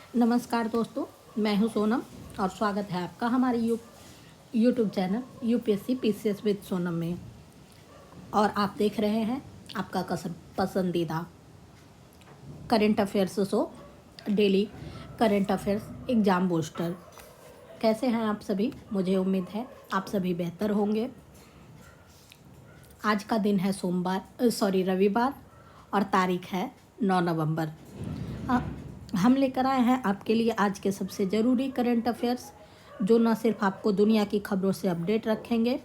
नमस्कार दोस्तों, मैं हूं सोनम और स्वागत है आपका हमारे YouTube channel UPSC PCS with Sonam में। और आप देख रहे हैं आपका पसंदीदा current affairs show, daily current affairs exam booster. कैसे हैं आप सभी? मुझे उम्मीद है आप सभी बेहतर होंगे। आज का दिन है रविवार और तारीख है 9 नवंबर। हम लेकर आए हैं आपके लिए आज के सबसे ज़रूरी करंट अफेयर्स, जो न सिर्फ आपको दुनिया की खबरों से अपडेट रखेंगे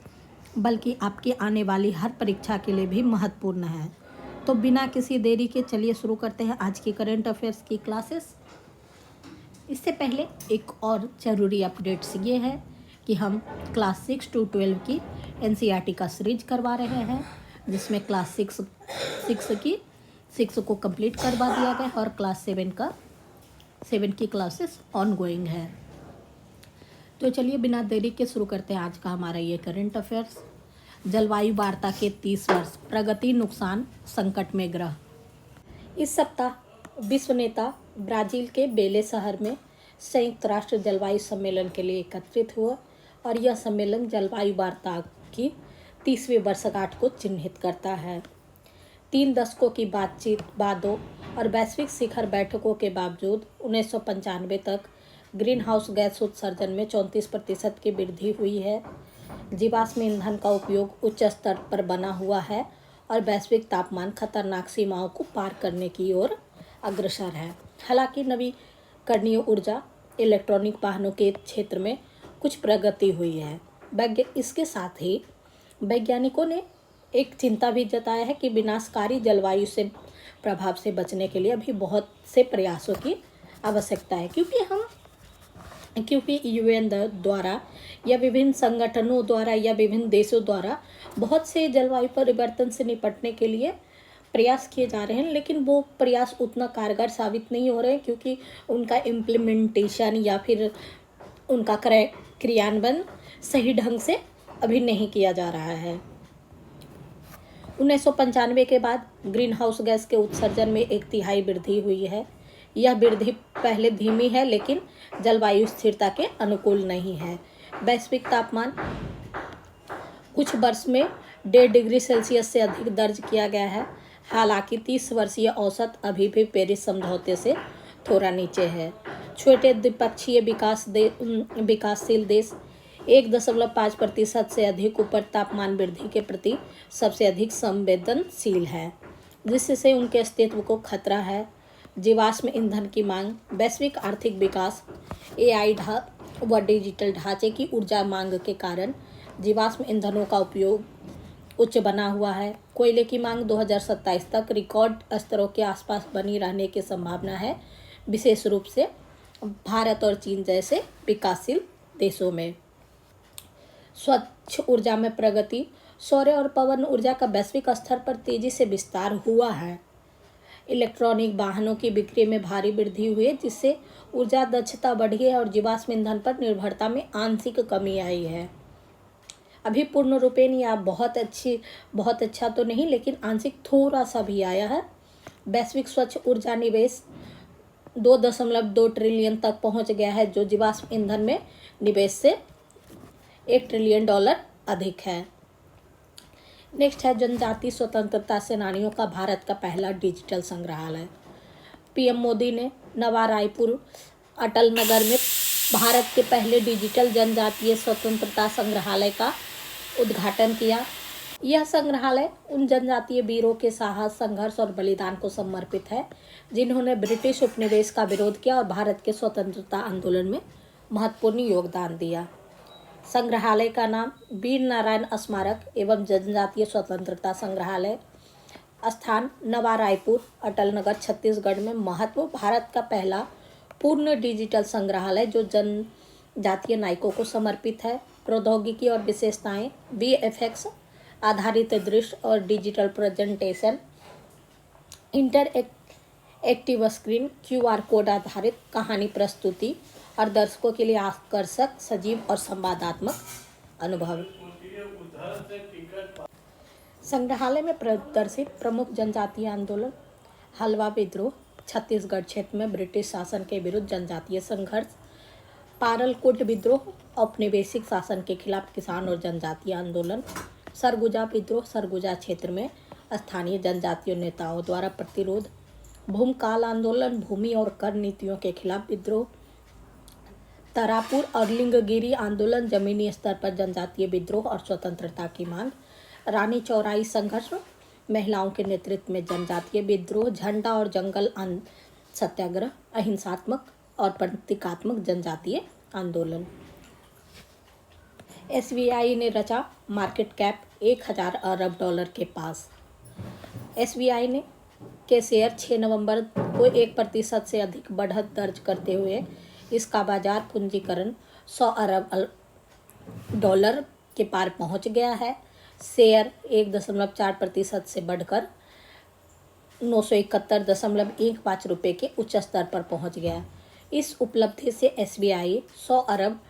बल्कि आपकी आने वाली हर परीक्षा के लिए भी महत्वपूर्ण है। तो बिना किसी देरी के चलिए शुरू करते हैं आज की करंट अफेयर्स की क्लासेस। इससे पहले एक और ज़रूरी अपडेट्स ये है कि हम क्लास 6 to 12 की एनसीईआरटी का सीरीज करवा रहे हैं, जिसमें क्लास 6 को कंप्लीट करवा दिया गया और क्लास 7 की क्लासेस ऑनगोइंग है। तो चलिए बिना देरी के शुरू करते हैं आज का हमारा ये करंट अफेयर्स। जलवायु वार्ता के 30 वर्ष, प्रगति नुकसान संकट में ग्रह। इस सप्ताह विश्व नेता ब्राज़ील के बेले शहर में संयुक्त राष्ट्र जलवायु सम्मेलन के लिए एकत्रित हुआ और यह सम्मेलन जलवायु वार्ता की 30वीं वर्षगांठ को चिन्हित करता है। 3 दशकों की बातचीत, वादों और वैश्विक शिखर बैठकों के बावजूद 1995 तक ग्रीन हाउस गैस उत्सर्जन में 34% की वृद्धि हुई है। जीवाश्म ईंधन का उपयोग उच्च स्तर पर बना हुआ है और वैश्विक तापमान खतरनाक सीमाओं को पार करने की ओर अग्रसर है। हालांकि नवीकरणीय ऊर्जा, इलेक्ट्रॉनिक वाहनों के क्षेत्र में कुछ प्रगति हुई है। इसके साथ ही वैज्ञानिकों ने एक चिंता भी जताया है कि विनाशकारी जलवायु से प्रभाव से बचने के लिए अभी बहुत से प्रयासों की आवश्यकता है, क्योंकि यूएन द्वारा या विभिन्न संगठनों द्वारा या विभिन्न देशों द्वारा बहुत से जलवायु परिवर्तन से निपटने के लिए प्रयास किए जा रहे हैं, लेकिन वो प्रयास उतना कारगर साबित नहीं हो रहे हैं क्योंकि उनका इम्प्लीमेंटेशन या फिर उनका क्रियान्वयन सही ढंग से अभी नहीं किया जा रहा है। 1995 के बाद ग्रीन हाउस गैस के उत्सर्जन में 1/3 वृद्धि हुई है। यह वृद्धि पहले धीमी है लेकिन जलवायु स्थिरता के अनुकूल नहीं है। वैश्विक तापमान कुछ वर्ष में 1.5 डिग्री सेल्सियस से अधिक दर्ज किया गया है। हालांकि 30 वर्षीय औसत अभी भी पेरिस समझौते से थोड़ा नीचे है। छोटे द्विपक्षीय विकासशील देश 1.5% से अधिक ऊपर तापमान वृद्धि के प्रति सबसे अधिक संवेदनशील है, जिससे उनके अस्तित्व को खतरा है। जीवाश्म ईंधन की मांग, वैश्विक आर्थिक विकास, एआई व डिजिटल ढांचे की ऊर्जा मांग के कारण जीवाश्म ईंधनों का उपयोग उच्च बना हुआ है। कोयले की मांग 2027 तक रिकॉर्ड स्तरों के आसपास बनी रहने की संभावना है, विशेष रूप से भारत और चीन जैसे विकासशील देशों में। स्वच्छ ऊर्जा में प्रगति, सौर और पवन ऊर्जा का वैश्विक स्तर पर तेजी से विस्तार हुआ है। इलेक्ट्रॉनिक वाहनों की बिक्री में भारी वृद्धि हुई है, जिससे ऊर्जा दक्षता बढ़ी है और जीवाश्म ईंधन पर निर्भरता में आंशिक कमी आई है। अभी पूर्ण रूपेण या बहुत अच्छा तो नहीं, लेकिन आंशिक थोड़ा सा भी आया है। वैश्विक स्वच्छ ऊर्जा निवेश 2.2 ट्रिलियन तक पहुंच गया है, जो जीवाश्म ईंधन में निवेश से $1 ट्रिलियन अधिक है। नेक्स्ट है जनजातीय स्वतंत्रता सेनानियों का भारत का पहला डिजिटल संग्रहालय। पीएम मोदी ने नवा रायपुर अटल नगर में भारत के पहले डिजिटल जनजातीय स्वतंत्रता संग्रहालय का उद्घाटन किया। यह संग्रहालय उन जनजातीय वीरों के साहस, संघर्ष और बलिदान को समर्पित है जिन्होंने ब्रिटिश उपनिवेश का विरोध किया और भारत के स्वतंत्रता आंदोलन में महत्वपूर्ण योगदान दिया। संग्रहालय का नाम वीर नारायण स्मारक एवं जनजातीय स्वतंत्रता संग्रहालय, स्थान नवा रायपुर, अटल नगर, छत्तीसगढ़ में महत्व। भारत का पहला पूर्ण डिजिटल संग्रहालय जो जनजातीय नायकों को समर्पित है। प्रौद्योगिकी और विशेषताएं, VFX आधारित दृश्य और digital presentation, interactive screen, QR code आधारित कहानी प्रस्तुति और दर्शकों के लिए आकर्षक, सजीव और संवादात्मक अनुभव। संग्रहालय में प्रदर्शित प्रमुख जनजातीय आंदोलन, हलवा विद्रोह, छत्तीसगढ़ क्षेत्र में ब्रिटिश शासन के विरुद्ध जनजातीय संघर्ष, पारलकोट विद्रोह, औपनिवेशिक शासन के खिलाफ किसान और जनजातीय आंदोलन, सरगुजा विद्रोह, सरगुजा क्षेत्र में स्थानीय जनजातीय नेताओं द्वारा प्रतिरोध, भूमकाल आंदोलन, भूमि और कर नीतियों के खिलाफ विद्रोह, तारापुर और लिंगगिरी आंदोलन, जमीनी स्तर पर जनजातीय विद्रोह और स्वतंत्रता की मांग, रानी चौराई संघर्ष, महिलाओं के नेतृत्व में जनजातीय विद्रोह, झंडा और जंगल सत्याग्रह, अहिंसात्मक और प्रतीकात्मक जनजातीय आंदोलन। एसबीआई ने रचा मार्केट कैप 1000 अरब डॉलर के पास। एसबीआई ने के शेयर 6 नवंबर को 1% से अधिक बढ़त दर्ज करते हुए इसका बाजार पूंजीकरण 100 अरब डॉलर के पार पहुंच गया है। शेयर 1.4% से बढ़कर 971.15 रुपये के उच्च स्तर पर पहुंच गया। इस उपलब्धि से एसबीआई 100 अरब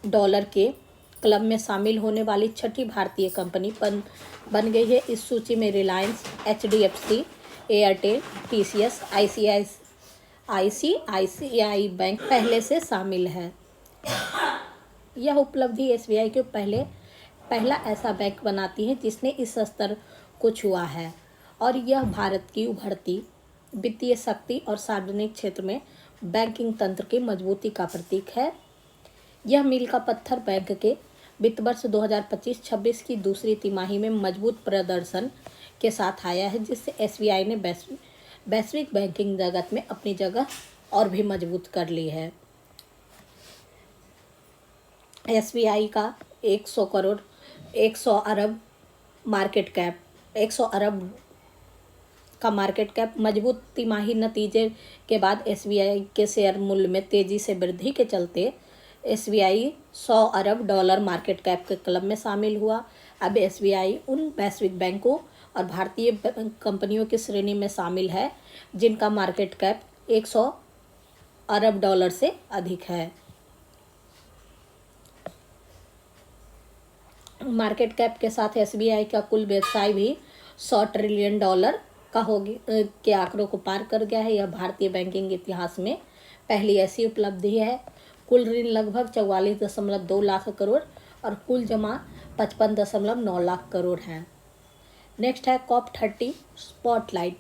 डॉलर के क्लब में शामिल होने वाली छठी भारतीय कंपनी बन गई है। इस सूची में Reliance, HDFC, Airtel, TCS, ICICI bank पहले से शामिल है। यह उपलब्धि एसबीआई को पहला ऐसा बैंक बनाती है जिसने इस स्तर को छुआ है और यह भारत की उभरती वित्तीय शक्ति और सार्वजनिक क्षेत्र में बैंकिंग तंत्र की मजबूती का प्रतीक है। यह मील का पत्थर बैंक के वित्त वर्ष 2025-26 की दूसरी तिमाही में मजबूत प्रदर्शन के साथ आया है, जिससे एसबीआई ने वैश्विक बैंकिंग जगत में अपनी जगह और भी मजबूत कर ली है। एसबीआई का 100 अरब का मार्केट कैप मजबूत तिमाही नतीजे के बाद एसबीआई के शेयर मूल्य में तेजी से वृद्धि के चलते एसबीआई 100 अरब डॉलर मार्केट कैप के क्लब में शामिल हुआ। अब एसबीआई उन वैश्विक बैंकों और भारतीय कंपनियों की श्रेणी में शामिल है जिनका मार्केट कैप 100 अरब डॉलर से अधिक है। मार्केट कैप के साथ एसबीआई का कुल व्यवसाय भी 100 ट्रिलियन डॉलर का के आंकड़ों को पार कर गया है। यह भारतीय बैंकिंग इतिहास में पहली ऐसी उपलब्धि है। कुल ऋण लगभग 44.2 लाख करोड़ और कुल जमा 55.9 लाख करोड़ हैं। नेक्स्ट है COP30 स्पॉटलाइट,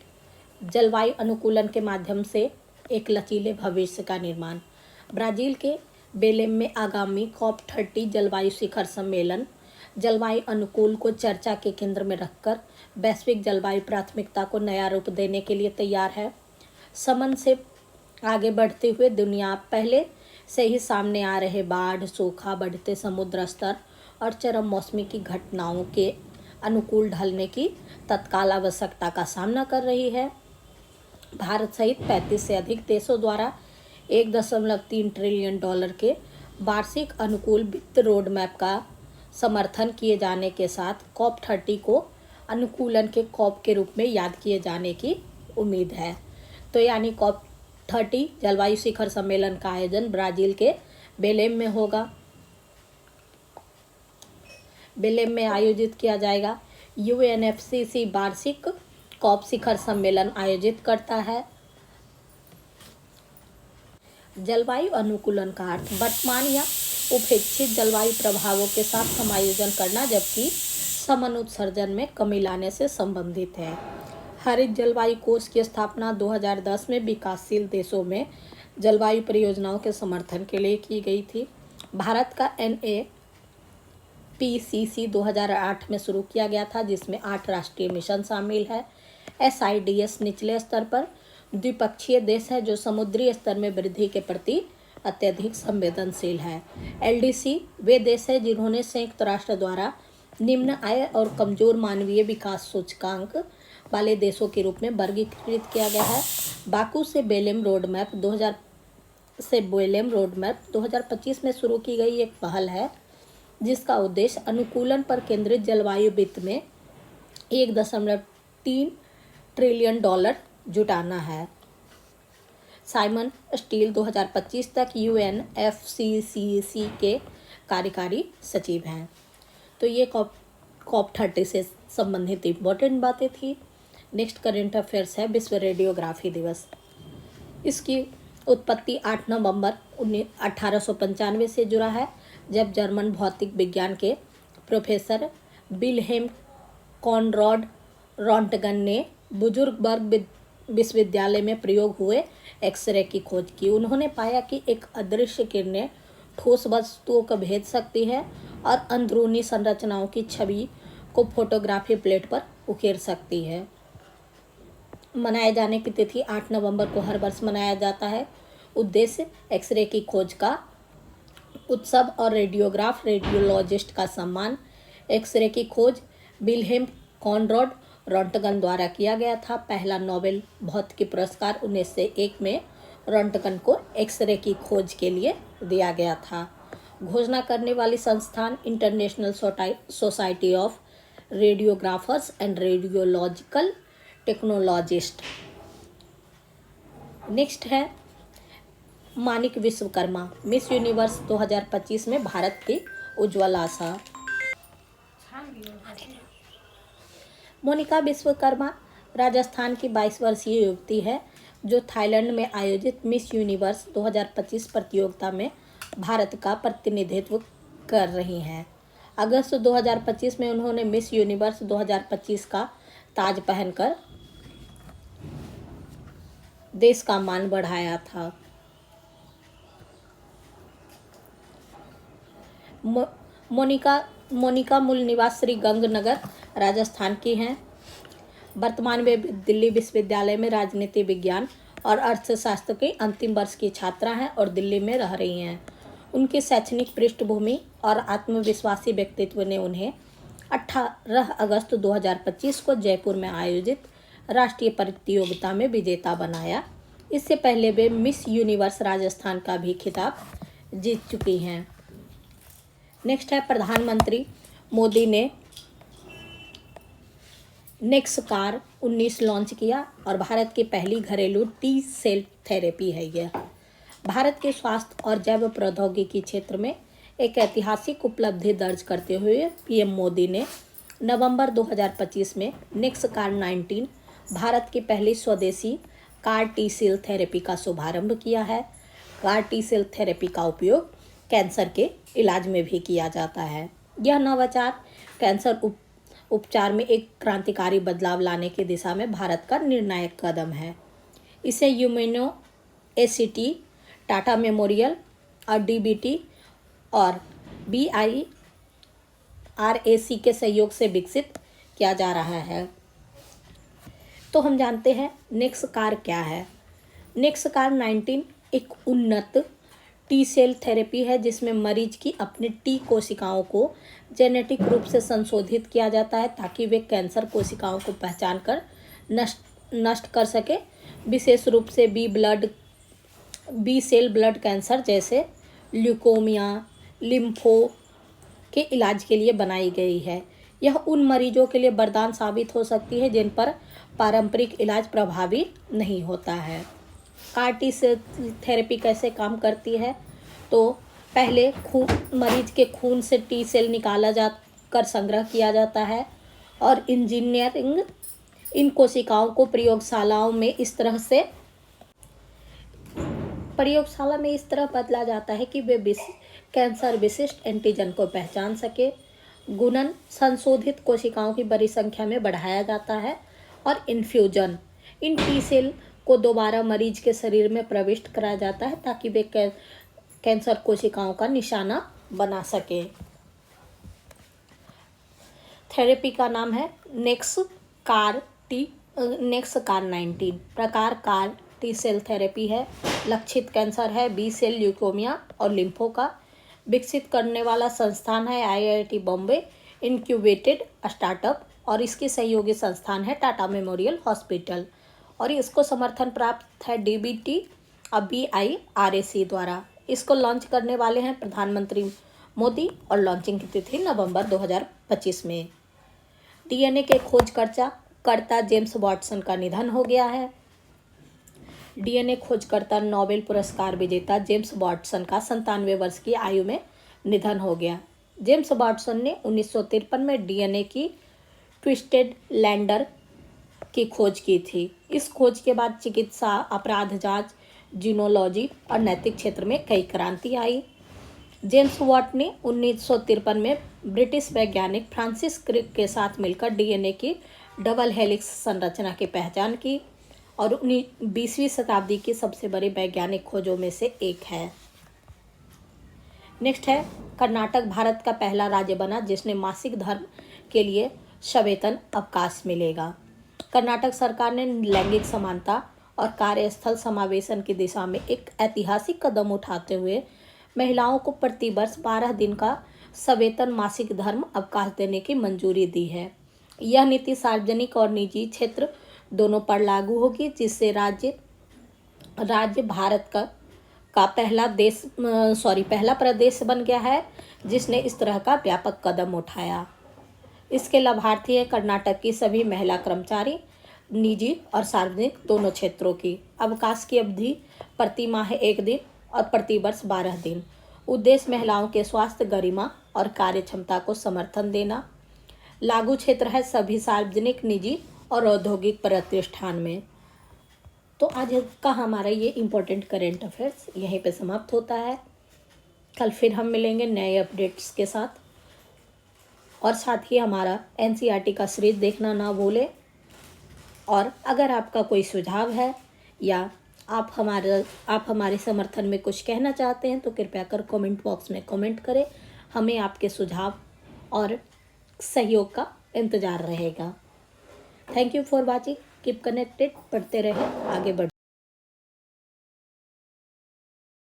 जलवायु अनुकूलन के माध्यम से एक लचीले भविष्य का निर्माण। ब्राजील के बेलेम में आगामी COP30 जलवायु शिखर सम्मेलन जलवायु अनुकूल को चर्चा के केंद्र में रखकर वैश्विक जलवायु प्राथमिकता को नया रूप देने के लिए तैयार है। समन से आगे बढ़ते हुए दुनिया पहले से ही सामने आ रहे बाढ़, सूखा, बढ़ते समुद्र स्तर और चरम मौसमी की घटनाओं के अनुकूल ढलने की तत्काल आवश्यकता का सामना कर रही है। भारत सहित 35 से अधिक देशों द्वारा 1.3 ट्रिलियन डॉलर के वार्षिक अनुकूल वित्त रोड मैप का समर्थन किए जाने के साथ COP30 को अनुकूलन के COP के रूप में याद किए जाने की उम्मीद है। तो यानी COP30 जलवायु शिखर सम्मेलन का आयोजन ब्राजील के बेलेम में होगा। बेलेम में आयोजित किया जाएगा। UNFCCC वार्षिक COP शिखर सम्मेलन आयोजित करता है। जलवायु अनुकूलन का अर्थ वर्तमान या उपेक्षित जलवायु प्रभावों के साथ समायोजन करना, जबकि समन उत्सर्जन में कमी लाने से संबंधित है। हरित जलवायु कोष की स्थापना 2010 में विकासशील देशों में जलवायु परियोजनाओं के समर्थन के लिए की गई थी। भारत का NAPCC 2008 में शुरू किया गया था, जिसमें 8 राष्ट्रीय मिशन शामिल है। SIDS निचले स्तर पर द्विपक्षीय देश है जो समुद्री स्तर में वृद्धि के प्रति अत्यधिक संवेदनशील है। LDC वे देश है जिन्होंने संयुक्त राष्ट्र द्वारा निम्न आय और कमजोर मानवीय विकास सूचकांक वाले देशों के रूप में वर्गीकृत किया गया है। बाकू से बेलेम रोड मैप 2025 में शुरू की गई एक पहल है जिसका उद्देश्य अनुकूलन पर केंद्रित जलवायु वित्त में 1.3 ट्रिलियन डॉलर जुटाना है। साइमन स्टील 2025 तक UNFCCC के कार्यकारी सचिव हैं। तो ये COP30 से संबंधित इम्पोर्टेंट बातें थी। नेक्स्ट करेंट अफेयर्स है विश्व रेडियोग्राफी दिवस। इसकी उत्पत्ति 8 नवंबर 1895 से जुड़ा है, जब जर्मन भौतिक विज्ञान के प्रोफेसर विल्हेम कॉनराड रॉन्टगन ने बुजुर्गबर्ग विश्वविद्यालय में प्रयोग हुए एक्सरे की खोज की। उन्होंने पाया कि एक अदृश्य किरणें ठोस वस्तुओं को भेज सकती है और अंदरूनी संरचनाओं की छवि को फोटोग्राफी प्लेट पर उकेर सकती है। मनाए जाने की तिथि 8 नवंबर को हर वर्ष मनाया जाता है। उद्देश्य एक्सरे की खोज का उत्सव और रेडियोलॉजिस्ट का सम्मान। एक्सरे की खोज विल्हेम कॉनराड रॉन्टगन द्वारा किया गया था। पहला नोबेल भौतिकी पुरस्कार 1901 में रॉन्टगन को एक्सरे की खोज के लिए दिया गया था। घोषणा करने वाली संस्थान international society of radiographers and radiological technologist. Next है मानिक विश्वकर्मा, मिस यूनिवर्स 2025 में भारत की उज्ज्वल आशा। मोनिका विश्वकर्मा राजस्थान की 22 वर्षीय युवती है जो थाईलैंड में आयोजित मिस यूनिवर्स 2025 प्रतियोगिता में भारत का प्रतिनिधित्व कर रही हैं। अगस्त 2025 में उन्होंने मिस यूनिवर्स 2025 का ताज पहनकर देश का मान बढ़ाया था। मोनिका मूल निवासी गंगनगर राजस्थान की हैं। वर्तमान में दिल्ली विश्वविद्यालय में राजनीति विज्ञान और अर्थशास्त्र के अंतिम वर्ष की छात्रा हैं और दिल्ली में रह रही हैं। उनकी शैक्षणिक पृष्ठभूमि और आत्मविश्वासी व्यक्तित्व ने उन्हें 18 अगस्त 2025 को जयपुर में आयोजित राष्ट्रीय प्रतियोगिता में विजेता बनाया। इससे पहले वे मिस यूनिवर्स राजस्थान का भी खिताब जीत चुकी हैं। नेक्स्ट है प्रधानमंत्री मोदी ने नेक्स कार 19 लॉन्च किया और भारत की पहली घरेलू टी सेल थेरेपी है। यह भारत के स्वास्थ्य और जैव प्रौद्योगिकी क्षेत्र में एक ऐतिहासिक उपलब्धि दर्ज करते हुए पीएम मोदी ने नवंबर 2025 में नेक्स कार 19 भारत की पहली स्वदेशी कार टी सेल थेरेपी का शुभारंभ किया है। कार टी सेल थेरेपी का उपयोग कैंसर के इलाज में भी किया जाता है। यह नवाचार कैंसर उपचार में एक क्रांतिकारी बदलाव लाने की दिशा में भारत का निर्णायक कदम है। इसे यूमेनो एसीटी, टाटा मेमोरियल और डीबीटी और बीआईआरएसी के सहयोग से विकसित किया जा रहा है। तो हम जानते हैं नेक्स कार क्या है। नेक्स कार 19 एक उन्नत टी सेल थेरेपी है जिसमें मरीज की अपने टी कोशिकाओं को जेनेटिक रूप से संशोधित किया जाता है ताकि वे कैंसर कोशिकाओं को पहचान कर नष्ट कर सके। विशेष रूप से बी सेल ब्लड कैंसर जैसे ल्यूकोमिया, लिम्फो के इलाज के लिए बनाई गई है। यह उन मरीजों के लिए वरदान साबित हो सकती है जिन पर पारंपरिक इलाज प्रभावी नहीं होता है। कार टी सेल थेरेपी कैसे काम करती है? तो पहले मरीज के खून से टी सेल निकाला जा कर संग्रह किया जाता है और इंजीनियरिंग इन कोशिकाओं को प्रयोगशाला में इस तरह बदला जाता है कि वे कैंसर विशिष्ट एंटीजन को पहचान सके। गुणन संशोधित कोशिकाओं की बड़ी संख्या में बढ़ाया जाता है और इन्फ्यूजन इन टी सेल को दोबारा मरीज के शरीर में प्रविष्ट कराया जाता है ताकि वे कैंसर कोशिकाओं का निशाना बना सके। थेरेपी का नाम है नेक्स कार 19 प्रकार कार टी सेल थेरेपी है। लक्षित कैंसर है बी सेल, ल्यूकोमिया और लिम्फो का। विकसित करने वाला संस्थान है आईआईटी बॉम्बे इनक्यूबेटेड स्टार्टअप और इसकी सहयोगी संस्थान है टाटा मेमोरियल हॉस्पिटल और इसको समर्थन प्राप्त है डीबीटी और बीआईआरएसी द्वारा। इसको लॉन्च करने वाले हैं प्रधानमंत्री मोदी और लॉन्चिंग की तिथि नवंबर 2025 में। डीएनए के खोजकर्ता जेम्स वाटसन का निधन हो गया है। डीएनए खोजकर्ता नोबेल पुरस्कार विजेता जेम्स वाटसन का 97 वर्ष की आयु में निधन हो गया। जेम्स वाटसन ने 1953 में डीएनए की ट्विस्टेड लैंडर की खोज की थी। इस खोज के बाद चिकित्सा, अपराध जांच, जीनोलॉजी और नैतिक क्षेत्र में कई क्रांति आई। जेम्स वाट ने 1953 में ब्रिटिश वैज्ञानिक फ्रांसिस क्रिक के साथ मिलकर डीएनए की डबल हेलिक्स संरचना की पहचान की और 20वीं शताब्दी की सबसे बड़ी वैज्ञानिक खोजों में से एक है। नेक्स्ट है, कर्नाटक भारत का पहला राज्य बना जिसने मासिक धर्म के लिए सवेतन अवकाश मिलेगा। कर्नाटक सरकार ने लैंगिक समानता और कार्यस्थल समावेशन की दिशा में एक ऐतिहासिक कदम उठाते हुए महिलाओं को प्रति वर्ष 12 दिन का सवेतन मासिक धर्म अवकाश देने की मंजूरी दी है। यह नीति सार्वजनिक और निजी क्षेत्र दोनों पर लागू होगी, जिससे राज्य भारत का पहला प्रदेश बन गया है जिसने इस तरह का व्यापक कदम उठाया। इसके लाभार्थी है कर्नाटक की सभी महिला कर्मचारी, निजी और सार्वजनिक दोनों क्षेत्रों की। अवकाश की अवधि प्रति माह 1 दिन और प्रति वर्ष 12 दिन। उद्देश्य महिलाओं के स्वास्थ्य, गरिमा और कार्य क्षमता को समर्थन देना। लागू क्षेत्र है सभी सार्वजनिक, निजी और औद्योगिक प्रतिष्ठान में। तो आज का हमारा ये इम्पोर्टेंट करेंट अफेयर्स यहीं पे समाप्त होता है। कल फिर हम मिलेंगे नए अपडेट्स के साथ, और साथ ही हमारा एनसीईआरटी का सीरीज देखना ना भूलें। और अगर आपका कोई सुझाव है या आप हमारे समर्थन में कुछ कहना चाहते हैं तो कृपया कर कमेंट बॉक्स में कमेंट करें। हमें आपके सुझाव और सहयोग का इंतज़ार रहेगा। Thank you for watching. Keep connected, पढ़ते रहें, आगे बढ़